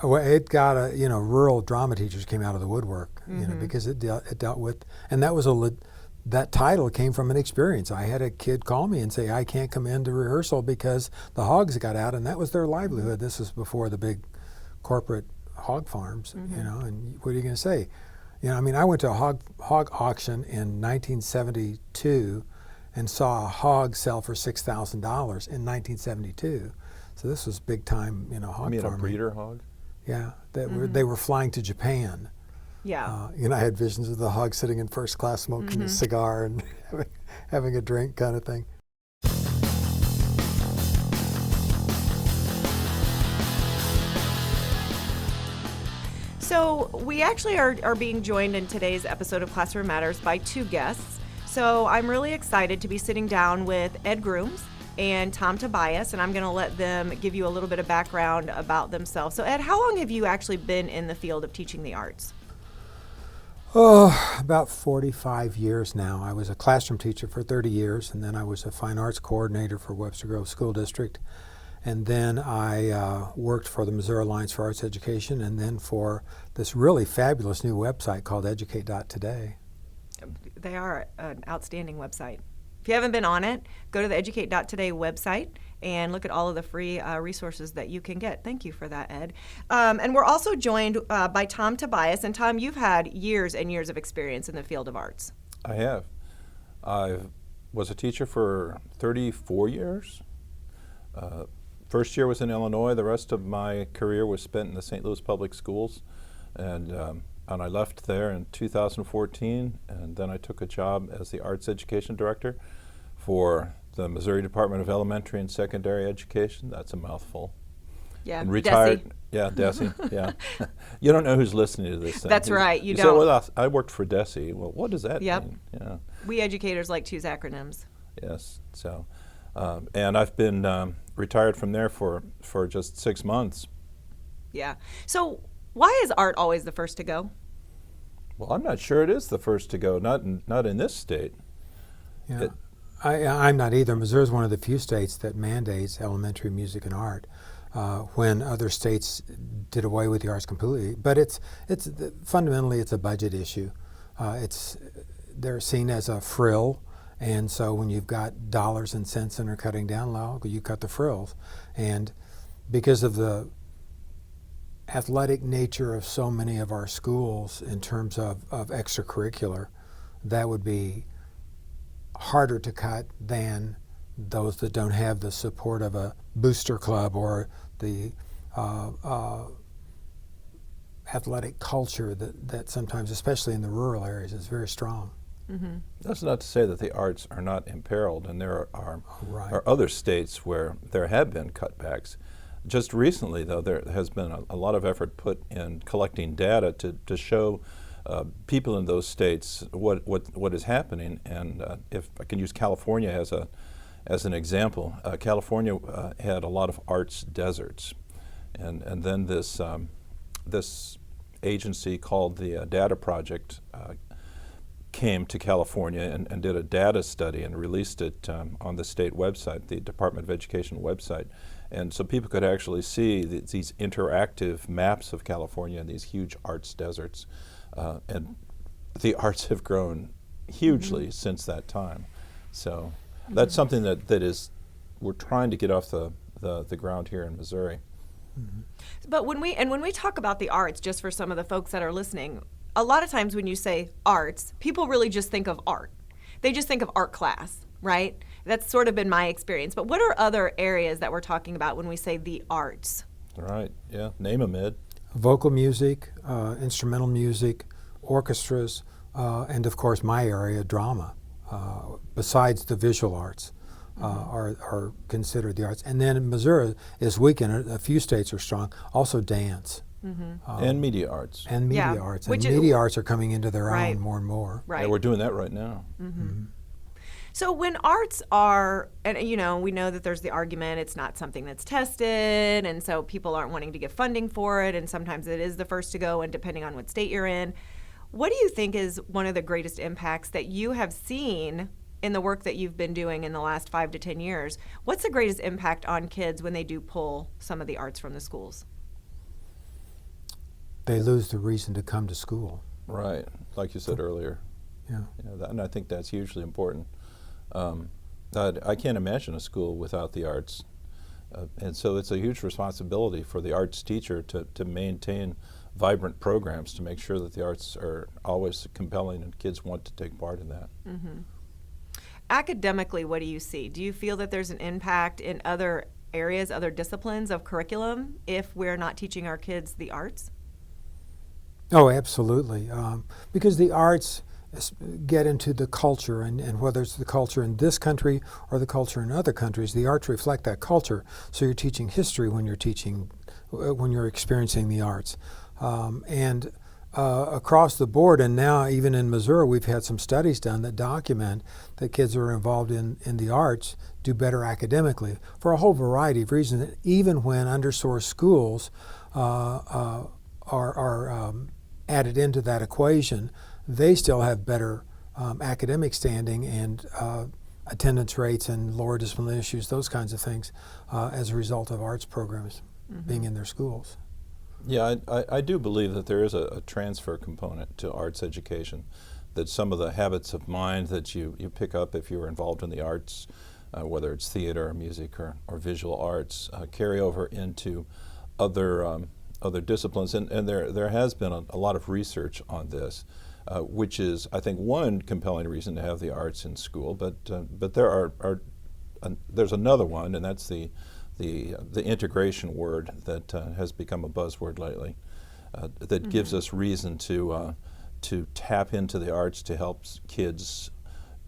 Well, it got rural drama teachers came out of the woodwork, because it dealt with, and that was that title came from an experience. I had a kid call me and say, I can't come into rehearsal because the hogs got out, and that was their livelihood. This was before the big corporate hog farms, and what are you going to say? I went to a hog auction in 1972 and saw a hog sell for $6,000 in 1972. So this was big time, hog farming. You mean a breeder hog? Yeah, they were flying to Japan. Yeah. I had visions of the hog sitting in first class smoking a cigar and having a drink kind of thing. So we actually are being joined in today's episode of Classroom Matters by two guests. So I'm really excited to be sitting down with Ed Grooms and Tom Tobias, and I'm going to let them give you a little bit of background about themselves. So Ed, how long have you actually been in the field of teaching the arts? Oh, about 45 years now. I was a classroom teacher for 30 years, and then I was a fine arts coordinator for Webster Grove School District. And then I worked for the Missouri Alliance for Arts Education, and then for this really fabulous new website called Educate.today. They are an outstanding website. If you haven't been on it, go to the Educate.today website and look at all of the free resources that you can get. Thank you for that, Ed. And we're also joined by Tom Tobias. And Tom, you've had years and years of experience in the field of arts. I have. I was a teacher for 34 years. First year was in Illinois. The rest of my career was spent in the St. Louis Public Schools. And I left there in 2014, and then I took a job as the Arts Education Director for the Missouri Department of Elementary and Secondary Education. That's a mouthful. Yeah, and retired. DESE. Yeah, DESE. Yeah. You don't know who's listening to this thing. That's right, you say, don't. well, I worked for DESE. Well, what does that mean? Yeah. We educators like to use acronyms. Yes. So, and I've been retired from there for just 6 months. Yeah. So why is art always the first to go? Well, I'm not sure it is the first to go. Not in this state. Yeah. I'm not either. Missouri is one of the few states that mandates elementary music and art, when other states did away with the arts completely. But it's fundamentally it's a budget issue. They're seen as a frill, and so when you've got dollars and cents and are cutting down, well, you cut the frills. And because of the athletic nature of so many of our schools in terms of extracurricular, that would be harder to cut than those that don't have the support of a booster club or the athletic culture that sometimes, especially in the rural areas, is very strong. Mm-hmm. That's not to say that the arts are not imperiled, and there are Right. other states where there have been cutbacks. Just recently, though, there has been a lot of effort put in collecting data to show people in those states what is happening. And if I can use California as an example, California had a lot of arts deserts, and then this agency called the Data Project came to California and did a data study and released it on the state website, the Department of Education website. And so people could actually see these interactive maps of California and these huge arts deserts. And the arts have grown hugely since that time. So that's something that is, we're trying to get off the ground here in Missouri. Mm-hmm. But when we talk about the arts, just for some of the folks that are listening, a lot of times when you say arts, people really just think of art. They just think of art class, right? That's sort of been my experience. But what are other areas that we're talking about when we say the arts? Right, yeah, name them, Ed. Vocal music, instrumental music, orchestras, and of course my area, drama, besides the visual arts. Are considered the arts. And then in Missouri is weak, and a few states are strong, also dance. Mm-hmm. And media arts. And media arts. And media arts are coming into their own more and more. Right. Yeah, we're doing that right now. Mm-hmm. Mm-hmm. So when arts are, and we know that there's the argument it's not something that's tested, and so people aren't wanting to give funding for it, and sometimes it is the first to go, and depending on what state you're in. What do you think is one of the greatest impacts that you have seen in the work that you've been doing in the last 5 to 10 years? What's the greatest impact on kids when they do pull some of the arts from the schools? they lose the reason to come to school. Right, like you said earlier. Yeah. And I think that's hugely important. I can't imagine a school without the arts. And so it's a huge responsibility for the arts teacher to maintain vibrant programs to make sure that the arts are always compelling and kids want to take part in that. Mm-hmm. Academically, what do you see? Do you feel that there's an impact in other areas, other disciplines of curriculum if we're not teaching our kids the arts? Oh, absolutely. Because the arts get into the culture, and whether it's the culture in this country or the culture in other countries, the arts reflect that culture. So you're teaching history when you're experiencing the arts. And across the board, and now even in Missouri, we've had some studies done that document that kids who are involved in the arts do better academically for a whole variety of reasons. Even when undersourced schools are added into that equation, they still have better academic standing and attendance rates and lower disciplinary issues, those kinds of things, as a result of arts programs being in their schools. Yeah, I do believe that there is a transfer component to arts education, that some of the habits of mind that you pick up if you're involved in the arts, whether it's theater or music or visual arts, carry over into other disciplines. And there has been a lot of research on this, which is, I think, one compelling reason to have the arts in school. But there's another one, and that's the integration word that has become a buzzword lately, that gives us reason to tap into the arts to help kids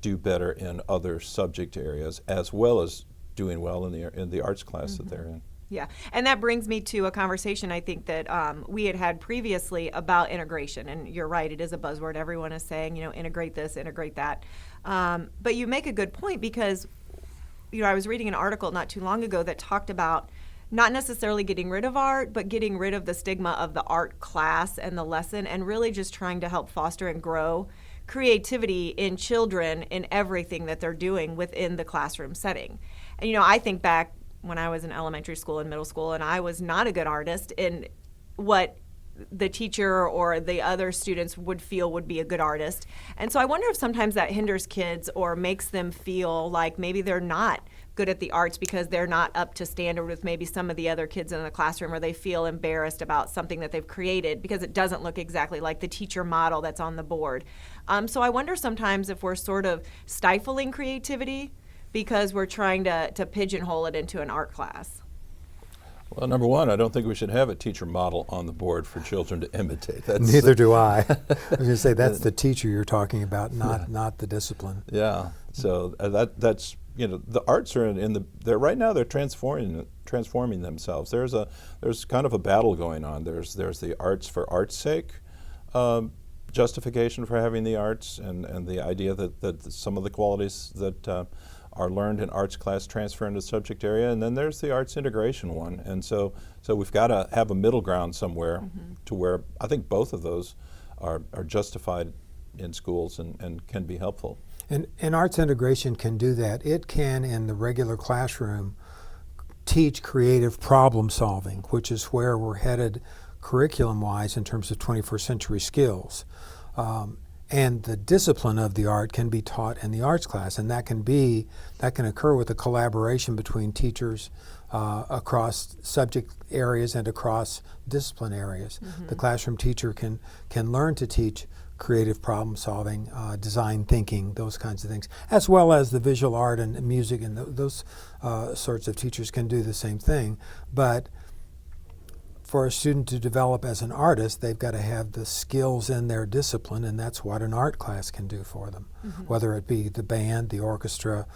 do better in other subject areas, as well as doing well in the arts class that they're in. Yeah, and that brings me to a conversation I think that we had previously about integration. And you're right, it is a buzzword. Everyone is saying, integrate this, integrate that. But you make a good point because, I was reading an article not too long ago that talked about not necessarily getting rid of art, but getting rid of the stigma of the art class and the lesson, and really just trying to help foster and grow creativity in children in everything that they're doing within the classroom setting. And, I think back when I was in elementary school and middle school, and I was not a good artist in what the teacher or the other students would feel would be a good artist. And so I wonder if sometimes that hinders kids or makes them feel like maybe they're not good at the arts because they're not up to standard with maybe some of the other kids in the classroom, or they feel embarrassed about something that they've created because it doesn't look exactly like the teacher model that's on the board. So I wonder sometimes if we're sort of stifling creativity because we're trying to pigeonhole it into an art class. Well, number one, I don't think we should have a teacher model on the board for children to imitate. Neither do I. I was going to say that's the teacher you're talking about, not the discipline. Yeah. So that's the arts are they're right now they're transforming themselves. There's kind of a battle going on. There's the arts for art's sake justification for having the arts, and the idea that some of the qualities that are learned in arts class transfer into the subject area, and then there's the arts integration one. And so we've got to have a middle ground somewhere to where I think both of those are justified in schools and can be helpful. And arts integration can do that. It can, in the regular classroom, teach creative problem solving, which is where we're headed curriculum-wise in terms of 21st century skills. And the discipline of the art can be taught in the arts class, and that can occur with a collaboration between teachers across subject areas and across discipline areas. The classroom teacher can learn to teach creative problem solving, design thinking, those kinds of things, as well as the visual art and music, and those sorts of teachers can do the same thing. But for a student to develop as an artist, they've got to have the skills in their discipline, and that's what an art class can do for them, whether it be the band, the orchestra,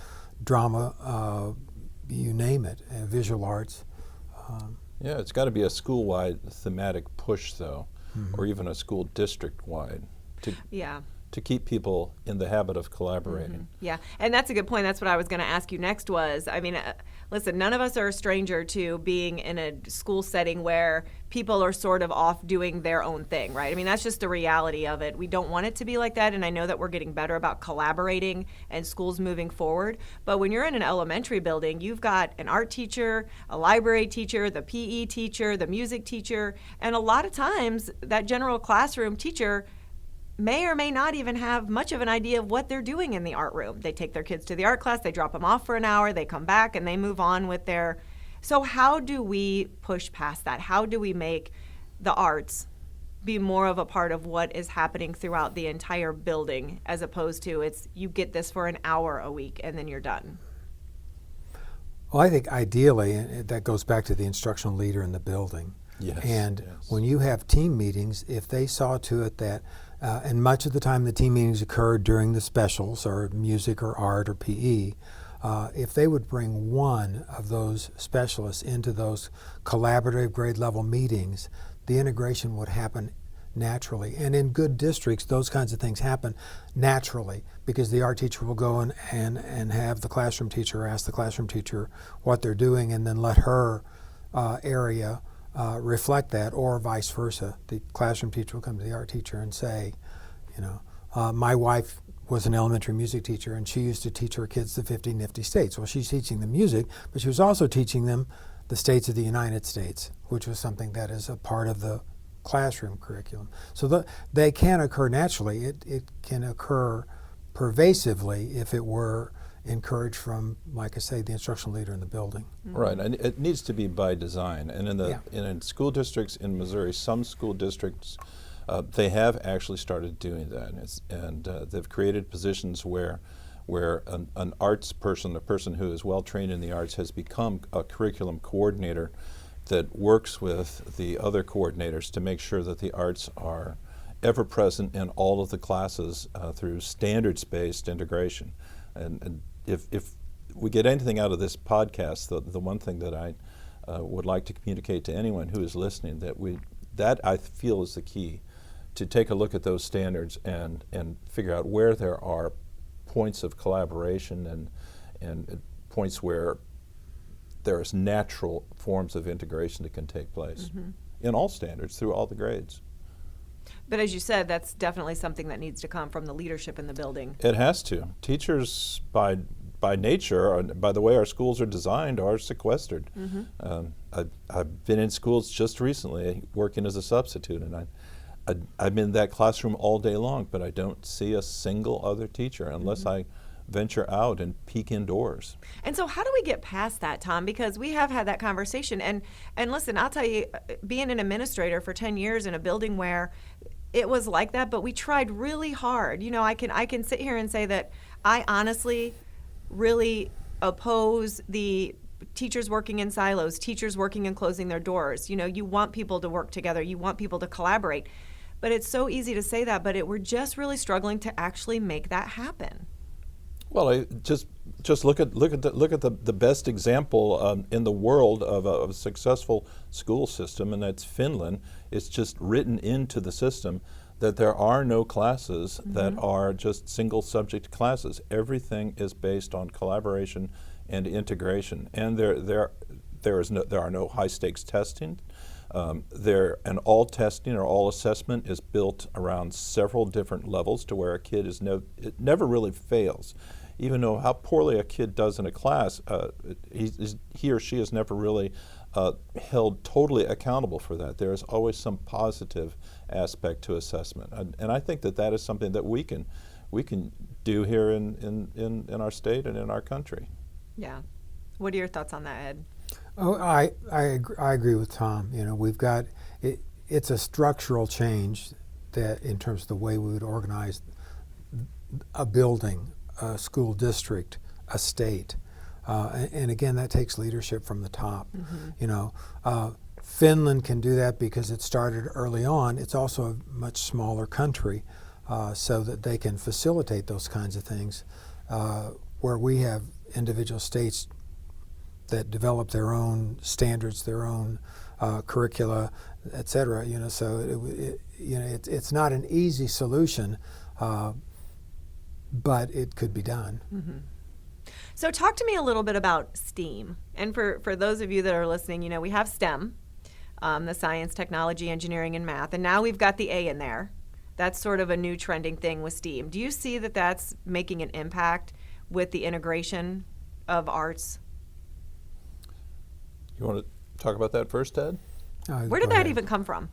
drama, you name it, visual arts. Yeah, it's got to be a school-wide thematic push, though, or even a school district-wide to keep people in the habit of collaborating. Yeah, and that's a good point. That's what I was going to ask you next was, I mean, listen, none of us are a stranger to being in a school setting where people are sort of off doing their own thing, right? I mean, that's just the reality of it. We don't want it to be like that, and I know that we're getting better about collaborating and schools moving forward. But when you're in an elementary building, you've got an art teacher, a library teacher, the PE teacher, the music teacher, and a lot of times that general classroom teacher may or may not even have much of an idea of what they're doing in the art room. They take their kids to the art class, they drop them off for an hour, they come back, and they move on with their... So how do we push past that? How do we make the arts be more of a part of what is happening throughout the entire building, as opposed to it's you get this for an hour a week and then you're done? Well, I think ideally, and that goes back to the instructional leader in the building. Yes, And yes. when you have team meetings, if they saw to it that, and much of the time the team meetings occurred during the specials or music or art or PE, if they would bring one of those specialists into those collaborative grade level meetings, the integration would happen naturally. And in good districts, those kinds of things happen naturally because the art teacher will go in and have the classroom teacher ask the classroom teacher what they're doing and then let her area reflect that, or vice versa. The classroom teacher will come to the art teacher and say, my wife was an elementary music teacher and she used to teach her kids the 50 nifty states. Well, she's teaching them music, but she was also teaching them the states of the United States, which was something that is a part of the classroom curriculum. So they can occur naturally. It can occur pervasively if it were encouraged from, like I say, the instructional leader in the building. Right, and it needs to be by design. And in school districts in Missouri, some school districts, they have actually started doing that. And they've created positions where an arts person, a person who is well trained in the arts, has become a curriculum coordinator that works with the other coordinators to make sure that the arts are ever present in all of the classes through standards-based integration. And if we get anything out of this podcast, the one thing that I would like to communicate to anyone who is listening, that I feel is the key, to take a look at those standards and figure out where there are points of collaboration and points where there is natural forms of integration that can take place in all standards through all the grades. But as you said, that's definitely something that needs to come from the leadership in the building. It has to. Teachers, by nature, by the way our schools are designed, are sequestered. I've been in schools just recently working as a substitute, and I'm in that classroom all day long, but I don't see a single other teacher unless I venture out and peek indoors. And so how do we get past that, Tom? Because we have had that conversation. And listen, I'll tell you, being an administrator for 10 years in a building where it was like that, but we tried really hard. I can sit here and say that I honestly really oppose the teachers working in silos, teachers working and closing their doors. You want people to work together. You want people to collaborate. But it's so easy to say that, but we're just really struggling to actually make that happen. Well, just look at the best example in the world of a successful school system, and that's Finland. It's just written into the system that there are no classes that are just single subject classes. Everything is based on collaboration and integration, and there are no high stakes testing. And all testing or all assessment is built around several different levels to where a kid it never really fails. Even though how poorly a kid does in a class, he or she is never really held totally accountable for that. There is always some positive aspect to assessment, and I think that is something that we can do here in our state and in our country. Yeah. What are your thoughts on that, Ed? Oh, I agree with Tom. We've got it's a structural change that in terms of the way we would organize a building, a school district, a state, and again that takes leadership from the top. Finland can do that because it started early on. It's also a much smaller country, so that they can facilitate those kinds of things. Where we have individual states that develop their own standards, their own curricula, et cetera. So it's not an easy solution but it could be done. So talk to me a little bit about STEAM. And for those of you that are listening, we have STEM, the science, technology, engineering, and math. And now we've got the A in there. That's sort of a new trending thing with STEAM. Do you see that that's making an impact with the integration of arts? You want to talk about that first, Ted? Where did that even come from?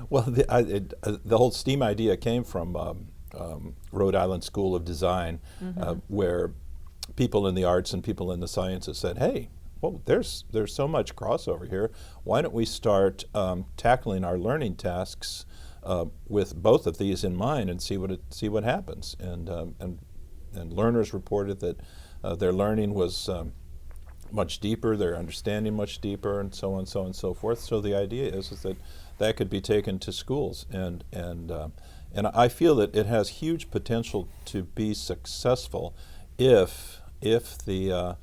Well, the whole STEAM idea came from Rhode Island School of Design, where people in the arts and people in the sciences said, hey, well, there's so much crossover here. Why don't we start tackling our learning tasks with both of these in mind and see what happens? And learners reported that their learning was much deeper, their understanding much deeper, and so on and so forth. So the idea is that could be taken to schools, and I feel that it has huge potential to be successful if the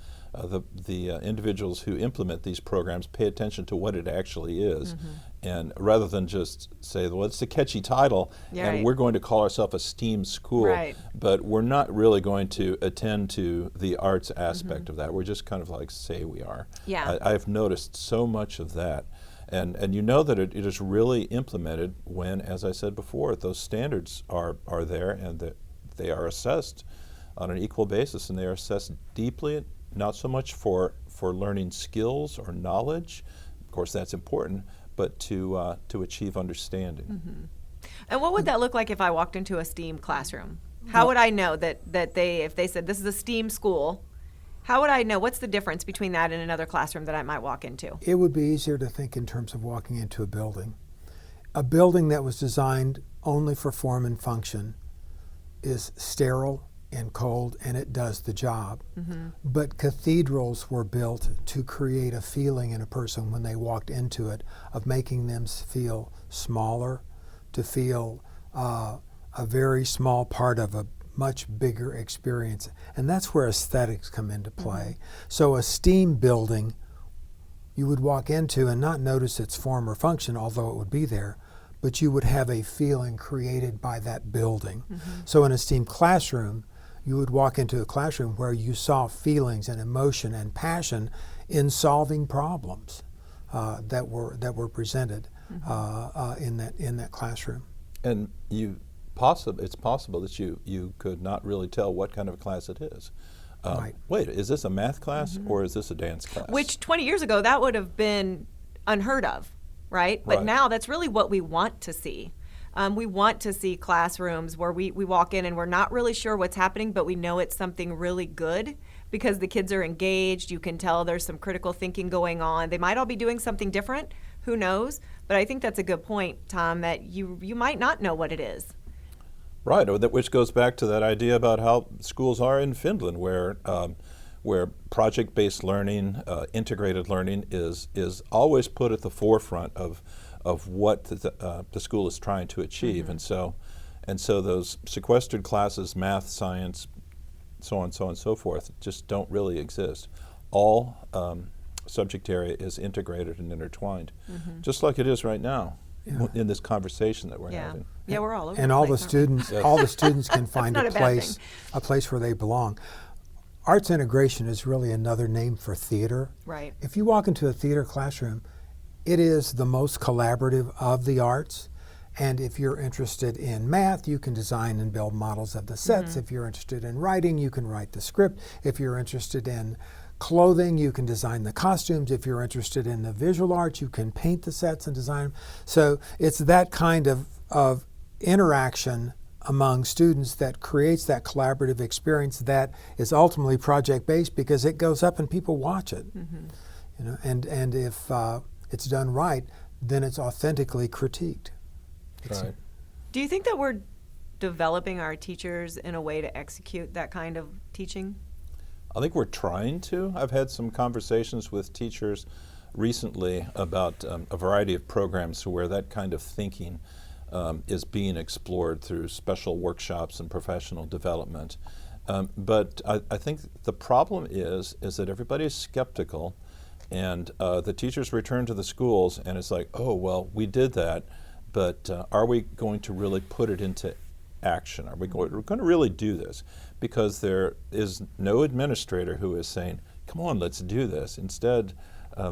individuals who implement these programs pay attention to what it actually is, and rather than just say, well, it's a catchy title, and we're going to call ourselves a STEAM school, but we're not really going to attend to the arts aspect of that. We're just kind of like say we are. I've noticed so much of that. And you know that it is really implemented when, as I said before, those standards are there and that they are assessed on an equal basis, and they are assessed deeply, not so much for learning skills or knowledge, of course that's important, but to achieve understanding. And what would that look like if I walked into a STEAM classroom? How would I know that if they said this is a STEAM school, how would I know? What's the difference between that and another classroom that I might walk into? It would be easier to think in terms of walking into a building. A building that was designed only for form and function is sterile and cold, and it does the job. But cathedrals were built to create a feeling in a person when they walked into it of making them feel smaller, to feel a very small part of a much bigger experience. And that's where aesthetics come into play. So a STEAM building you would walk into and not notice its form or function, although it would be there, but you would have a feeling created by that building. So in a STEAM classroom, you would walk into a classroom where you saw feelings and emotion and passion in solving problems that were presented in that classroom. And it's possible that you could not really tell what kind of a class it is. Wait, is this a math class or is this a dance class? Which 20 years ago, that would have been unheard of, right? But now that's really what we want to see. We want to see classrooms where we walk in and we're not really sure what's happening, but we know it's something really good because the kids are engaged. You can tell there's some critical thinking going on. They might all be doing something different. Who knows? But I think that's a good point, Tom, that you might not know what it is. Right, which goes back to that idea about how schools are in Finland, where project-based learning, integrated learning is always put at the forefront of what the school is trying to achieve, and so those sequestered classes, math, science, so on and so forth, just don't really exist. All subject area is integrated and intertwined, just like it is right now. In this conversation that we're having. Yeah, we're all over. And all the students, all the students can find a place where they belong. Arts integration is really another name for theater. Right. If you walk into a theater classroom, it is the most collaborative of the arts. And if you're interested in math, you can design and build models of the sets. If you're interested in writing, you can write the script. If you're interested in clothing, you can design the costumes. If you're interested in the visual arts, you can paint the sets and design them. So it's that kind of interaction among students that creates that collaborative experience that is ultimately project-based because it goes up and people watch it. And if it's done right, then it's authentically critiqued. Right. Do you think that we're developing our teachers in a way to execute that kind of teaching? I think we're trying to. I've had some conversations with teachers recently about a variety of programs where that kind of thinking is being explored through special workshops and professional development. But I think the problem is that everybody's skeptical, and the teachers return to the schools and it's like, oh, well, we did that, but are we going to really put it into action? Are we going to really do this? Because there is no administrator who is saying, come on, let's do this. Instead,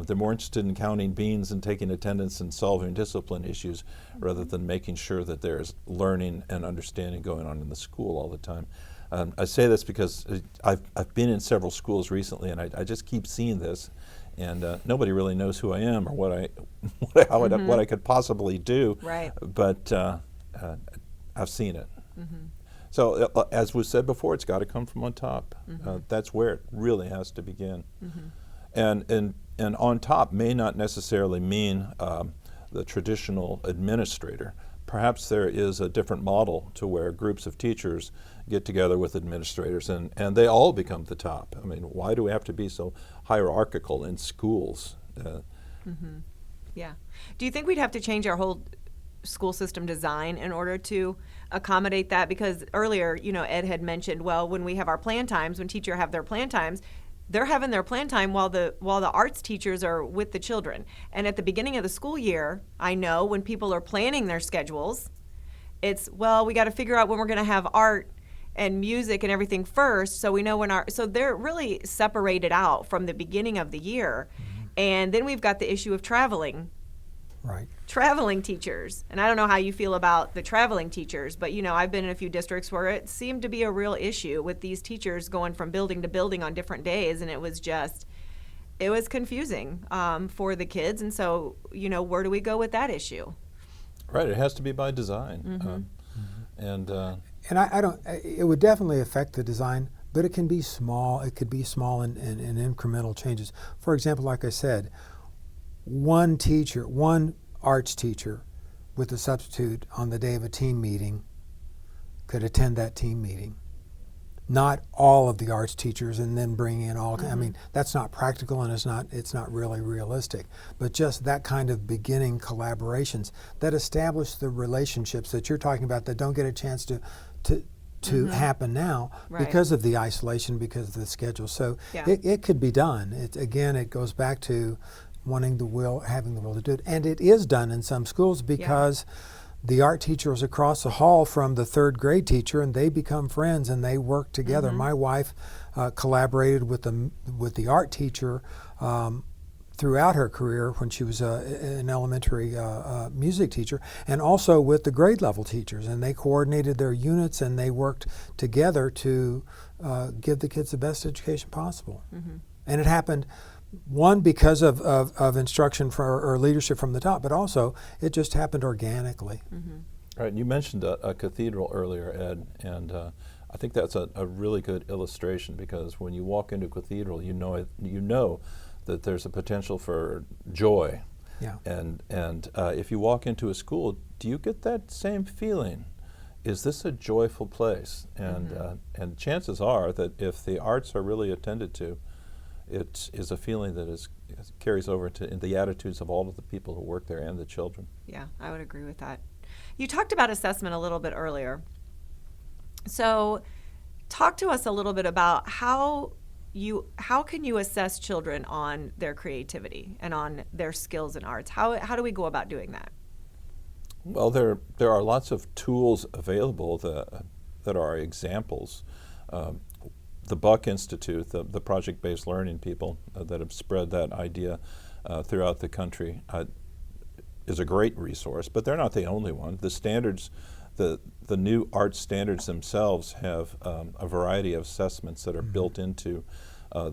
they're more interested in counting beans and taking attendance and solving discipline issues rather than making sure that there's learning and understanding going on in the school all the time. I say this because I've been in several schools recently, and I just keep seeing this, and nobody really knows who I am or what I could possibly do. Right. But I've seen it. So as was said before, it's got to come from on top. That's where it really has to begin. And on top may not necessarily mean the traditional administrator. Perhaps there is a different model to where groups of teachers get together with administrators and they all become the top. I mean, why do we have to be so hierarchical in schools? Yeah. Do you think we'd have to change our whole school system design in order to accommodate that? Because earlier, Ed had mentioned, well, when we have our plan times, when teachers have their plan times, they're having their plan time while the arts teachers are with the children. And at the beginning of the school year, I know when people are planning their schedules, it's, well, we got to figure out when we're going to have art and music and everything first, so we know so they're really separated out from the beginning of the year. And then we've got the issue of traveling teachers. And I don't know how you feel about the traveling teachers, but I've been in a few districts where it seemed to be a real issue with these teachers going from building to building on different days, and it was confusing for the kids. And so, where do we go with that issue? Right, it has to be by design. And I don't. It would definitely affect the design, but it can be small. It could be small in incremental changes. For example, like I said, one arts teacher with a substitute on the day of a team meeting could attend that team meeting. Not all of the arts teachers and then bring in all, I mean, that's not practical and it's not really realistic. But just that kind of beginning collaborations that establish the relationships that you're talking about that don't get a chance to happen now because of the isolation, because of the schedule. So it could be done. It goes back to having the will to do it. And it is done in some schools because the art teacher is across the hall from the third grade teacher, and they become friends and they work together. My wife collaborated with the art teacher throughout her career when she was an elementary music teacher, and also with the grade level teachers, and they coordinated their units and they worked together to give the kids the best education possible. And it happened, one, because of instruction or leadership from the top, but also it just happened organically. Right, and you mentioned a cathedral earlier, Ed, and I think that's a really good illustration, because when you walk into a cathedral, you know that there's a potential for joy. And if you walk into a school, do you get that same feeling? Is this a joyful place? And chances are that if the arts are really attended to, it is a feeling that carries over in the attitudes of all of the people who work there and the children. Yeah, I would agree with that. You talked about assessment a little bit earlier. So talk to us a little bit about how can you assess children on their creativity and on their skills in arts? How do we go about doing that? Well, there are lots of tools available that are examples. The Buck Institute, the project-based learning people that have spread that idea throughout the country, is a great resource, but they're not the only one. The standards, the new art standards themselves have a variety of assessments that are built into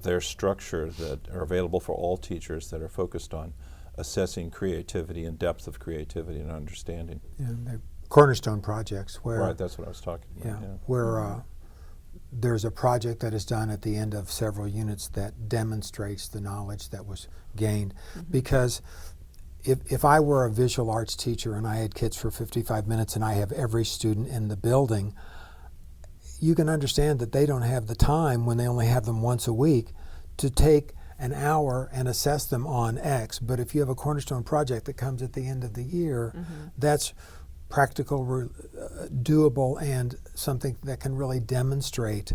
their structure that are available for all teachers that are focused on assessing creativity and depth of creativity and understanding. Yeah, they're cornerstone projects where... Right, that's what I was talking about. Where there's a project that is done at the end of several units that demonstrates the knowledge that was gained. Because if I were a visual arts teacher and I had kids for 55 minutes and I have every student in the building, you can understand that they don't have the time, when they only have them once a week, to take an hour and assess them on X. But if you have a cornerstone project that comes at the end of the year, that's practical, doable, and something that can really demonstrate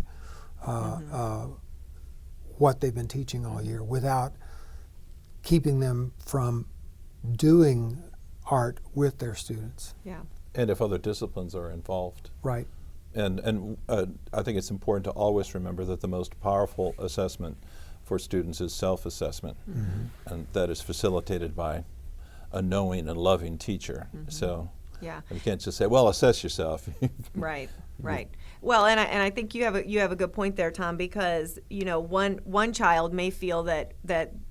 what they've been teaching all year without keeping them from doing art with their students. Yeah. And if other disciplines are involved. Right. And I think it's important to always remember that the most powerful assessment for students is self-assessment, and that is facilitated by a knowing and loving teacher. So Yeah. you can't just say, well, assess yourself. Right, right. Well, and I think you have a good point there, Tom, because one child may feel that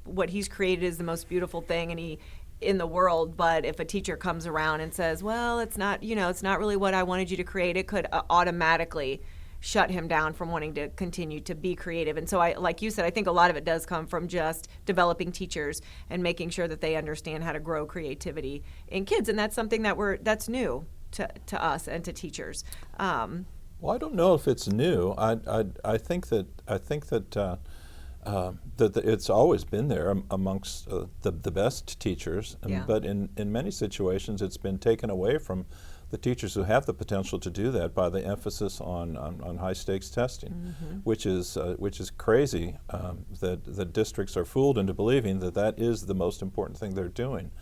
what he's created is the most beautiful thing in the world, but if a teacher comes around and says, well, it's not really what I wanted you to create, it could automatically shut him down from wanting to continue to be creative. And so like you said, I think a lot of it does come from just developing teachers and making sure that they understand how to grow creativity in kids. And that's something that's new to us and to teachers. Well, I don't know if it's new. I think that it's always been there amongst the best teachers, Yeah. but in many situations it's been taken away from the teachers who have the potential to do that by the emphasis on high stakes testing, which is crazy. That districts are fooled into believing that is the most important thing they're doing.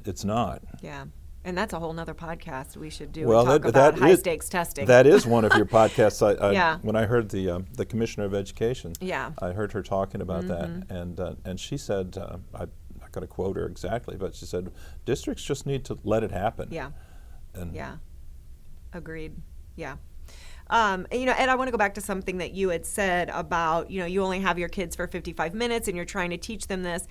It's not. Yeah. And that's a whole nother podcast we should do. Well, and talk about high stakes testing. That is one of your podcasts. Yeah. When I heard the Commissioner of Education, Yeah. I heard her talking about that, and she said, I'm not going to quote her exactly, but she said, districts just need to let it happen. Yeah. And Yeah. Agreed. Yeah. And I want to go back to something that you had said about, you only have your kids for 55 minutes and you're trying to teach them this.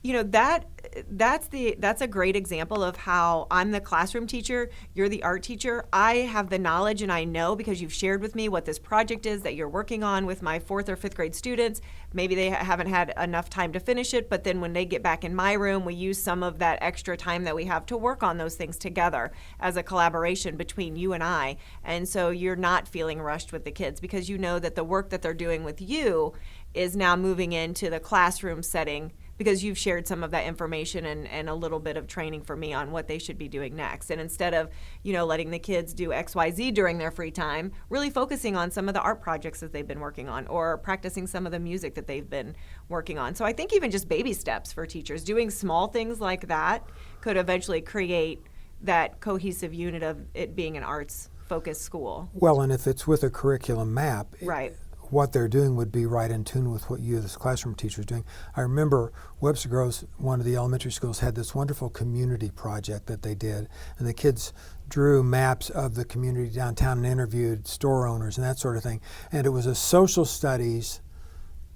That's a great example of how I'm the classroom teacher, you're the art teacher. I have the knowledge and I know because you've shared with me what this project is that you're working on with my 4th or 5th grade students. Maybe they haven't had enough time to finish it, but then when they get back in my room, we use some of that extra time that we have to work on those things together as a collaboration between you and I. And so you're not feeling rushed with the kids because you know that the work that they're doing with you is now moving into the classroom setting because you've shared some of that information and a little bit of training for me on what they should be doing next. And instead of, letting the kids do XYZ during their free time, really focusing on some of the art projects that they've been working on or practicing some of the music that they've been working on. So I think even just baby steps for teachers, doing small things like that could eventually create that cohesive unit of it being an arts-focused school. Well, and if it's with a curriculum map, Right. What they're doing would be right in tune with what you as classroom teachers are doing. I remember Webster Groves, one of the elementary schools, had this wonderful community project that they did, and the kids drew maps of the community downtown and interviewed store owners and that sort of thing. And it was a social studies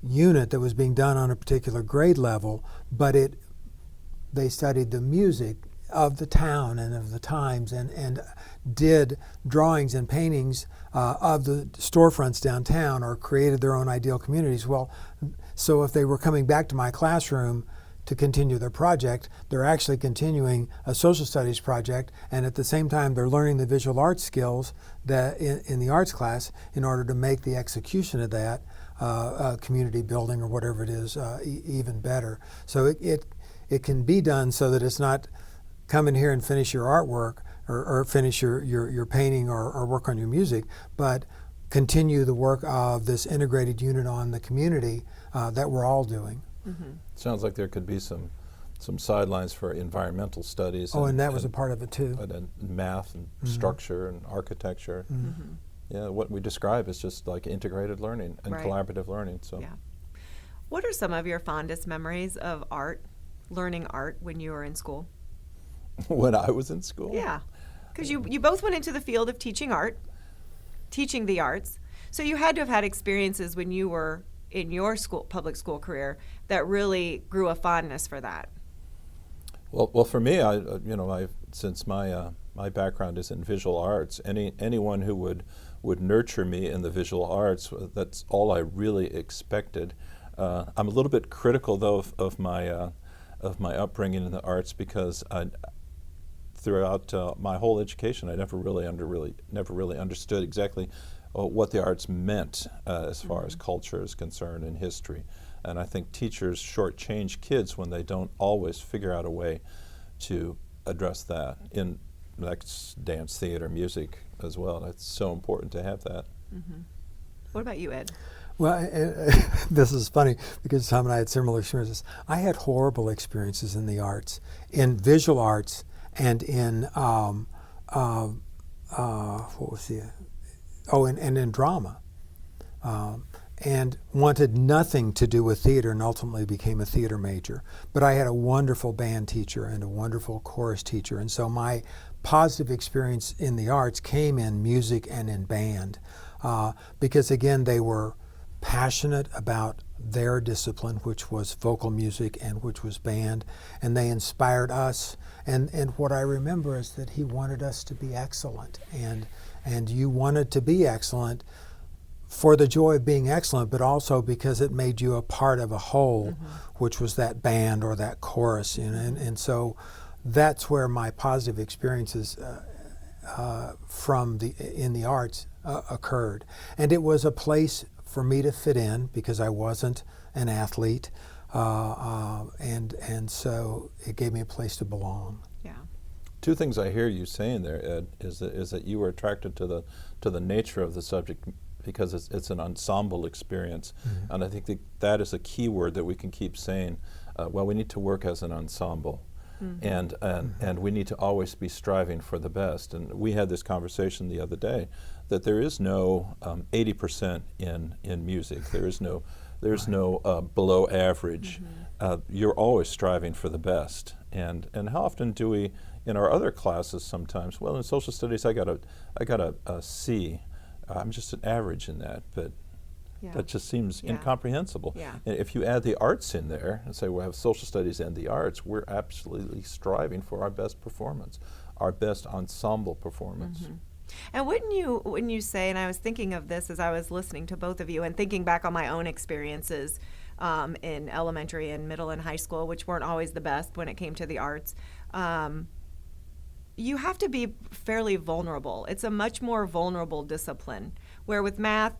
unit that was being done on a particular grade level, but they studied the music of the town and of the times and did drawings and paintings of the storefronts downtown or created their own ideal communities. Well, so if they were coming back to my classroom to continue their project, they're actually continuing a social studies project, and at the same time they're learning the visual arts skills that in the arts class in order to make the execution of that community building or whatever it is even better. So it can be done so that it's not come in here and finish your artwork or finish your painting or work on your music, but continue the work of this integrated unit on the community that we're all doing. Mm-hmm. sounds like there could be some sidelines for environmental studies. Oh, and that was a part of it too. And math and structure and architecture. Mm-hmm. Yeah, what we describe is just like integrated learning and Right. collaborative learning. So. Yeah. What are some of your fondest memories of learning art when you were in school? When I was in school? Yeah, because you both went into the field of teaching the arts. So you had to have had experiences when you were in your public school career that really grew a fondness for that. Well, for me, since my background is in visual arts, anyone who would nurture me in the visual arts, that's all I really expected. I'm a little bit critical though of my upbringing in the arts because throughout my whole education, I never really understood exactly what the arts meant as far as culture is concerned and history. And I think teachers shortchange kids when they don't always figure out a way to address that in dance, theater, music as well. It's so important to have that. Mm-hmm. What about you, Ed? Well, this is funny because Tom and I had similar experiences. I had horrible experiences in the arts, in visual arts and in what was the? Oh, and in drama. And wanted nothing to do with theater, and ultimately became a theater major. But I had a wonderful band teacher and a wonderful chorus teacher, and so my positive experience in the arts came in music and in band, because again they were passionate about their discipline, which was vocal music and which was band, and they inspired us. And what I remember is that he wanted us to be excellent, and you wanted to be excellent for the joy of being excellent, but also because it made you a part of a whole, which was that band or that chorus. And so that's where my positive experiences in the arts occurred. And it was a place for me to fit in because I wasn't an athlete, and so it gave me a place to belong. Yeah. Two things I hear you saying there, Ed, is that you were attracted to the nature of the subject because it's an ensemble experience, and I think that is a key word that we can keep saying. Well, we need to work as an ensemble, and we need to always be striving for the best. And we had this conversation the other day that there is no 80% in music. There's no below average. You're always striving for the best. And how often do we in our other classes sometimes? Well, in social studies, I got a C. I'm just an average in that, but that just seems incomprehensible. Yeah. And if you add the arts in there and say we have social studies and the arts, we're absolutely striving for our best performance, our best ensemble performance. And when you say, and I was thinking of this as I was listening to both of you and thinking back on my own experiences in elementary and middle and high school, which weren't always the best when it came to the arts, you have to be fairly vulnerable. It's a much more vulnerable discipline, where with math,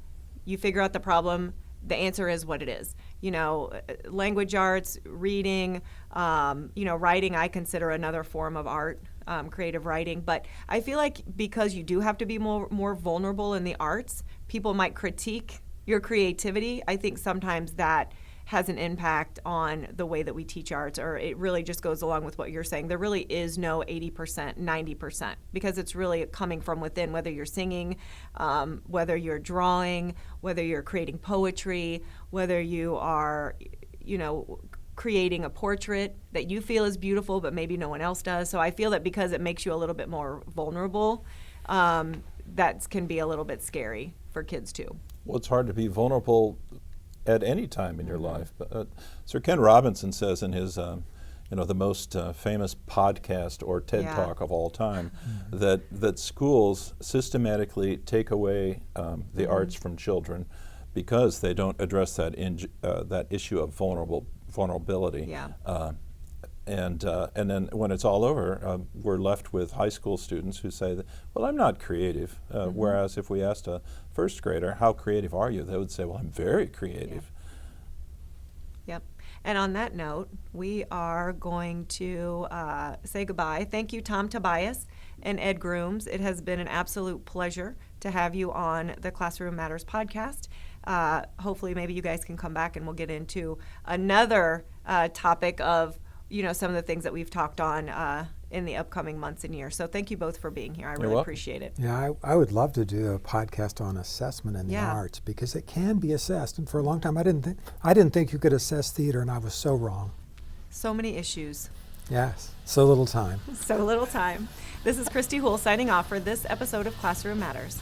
you figure out the problem, the answer is what it is. Language arts, reading, writing I consider another form of art, creative writing. But I feel like because you do have to be more vulnerable in the arts, people might critique your creativity. I think sometimes that has an impact on the way that we teach arts, or it really just goes along with what you're saying. There really is no 80%, 90%, because it's really coming from within, whether you're singing, whether you're drawing, whether you're creating poetry, whether you are, creating a portrait that you feel is beautiful, but maybe no one else does. So I feel that because it makes you a little bit more vulnerable, that can be a little bit scary for kids too. Well, it's hard to be vulnerable at any time in your life. But, Sir Ken Robinson says in his, the most famous podcast or TED Talk of all time, that schools systematically take away the arts from children because they don't address that issue of vulnerability. Yeah. And then when it's all over, we're left with high school students who say, well, I'm not creative. Whereas if we asked a first grader, how creative are you? They would say, well, I'm very creative. Yep. And on that note, we are going to say goodbye. Thank you, Tobias and Ed Grooms. It has been an absolute pleasure to have you on the Classroom Matters podcast. Hopefully maybe you guys can come back and we'll get into another topic of some of the things that we've talked on in the upcoming months and years. So thank you both for being here. I really appreciate it. Yeah, I would love to do a podcast on assessment in the arts, because it can be assessed. And for a long time, I didn't think you could assess theater, and I was so wrong. So many issues. Yes, so little time. So little time. This is Christy Houle signing off for this episode of Classroom Matters.